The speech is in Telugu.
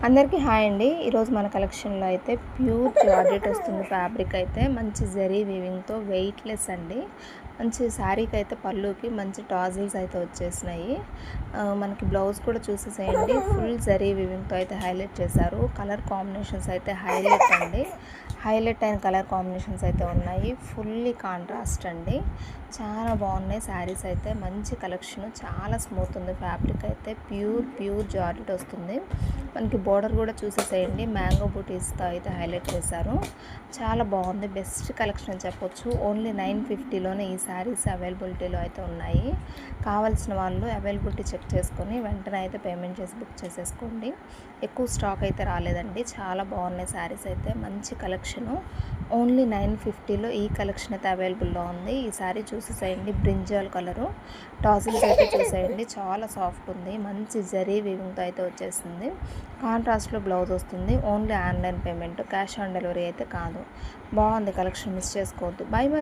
అందరికీ హాయ్ అండి. ఈరోజు మన కలెక్షన్లో అయితే ప్యూర్ జార్జెట్ వస్తుంది. ఫ్యాబ్రిక్ అయితే మంచి జరీ వీవింగ్తో వెయిట్లెస్ అండి. మంచి శారీకి అయితే పళ్ళుకి మంచి టాజిల్స్ అయితే వచ్చేసినాయి. మనకి బ్లౌజ్ కూడా చూసేసేయండి. ఫుల్ జరీ వీవింగ్తో అయితే హైలైట్ చేశారు. కలర్ కాంబినేషన్స్ అయితే హైలైట్ అండి. హైలైట్ అయిన కలర్ కాంబినేషన్స్ అయితే ఉన్నాయి. ఫుల్లీ కాంట్రాస్ట్ అండి. చాలా బాగున్నాయి శారీస్ అయితే. మంచి కలెక్షన్, చాలా స్మూత్ ఉంది. ఫ్యాబ్రిక్ అయితే ప్యూర్ జార్జెట్ వస్తుంది. మనకి బోర్డర్ కూడా చూసేసేయండి. మ్యాంగో బూటీస్తో అయితే హైలైట్ చేశారు. చాలా బాగుంది. బెస్ట్ కలెక్షన్ అని చెప్పొచ్చు. ఓన్లీ 950లోనే ఈ శారీస్ అవైలబిలిటీలో అయితే ఉన్నాయి. కావాల్సిన వాళ్ళు అవైలబిలిటీ చెక్ చేసుకొని వెంటనే అయితే పేమెంట్ చేసి బుక్ చేసేసుకోండి. ఎక్కువ స్టాక్ అయితే రాలేదండి. చాలా బాగున్నాయి శారీస్ అయితే. మంచి కలెక్షను. ఓన్లీ 950లో ఈ కలెక్షన్ అయితే అవైలబుల్లో ఉంది. ఈ శారీ చూసేసేయండి. బ్రింజాల్ కలరు టాజిల్స్ అయితే చూసేయండి. చాలా సాఫ్ట్ ఉంది. మంచి జరీ వీవింగ్తో అయితే వచ్చేసింది. కాంట్రాస్ట్లో బ్లౌజ్ వస్తుంది. Only online payment, cash on delivery అయితే కాదు. బాగుంది కలెక్షన్, మిస్ చేసుకోవద్దు. By by.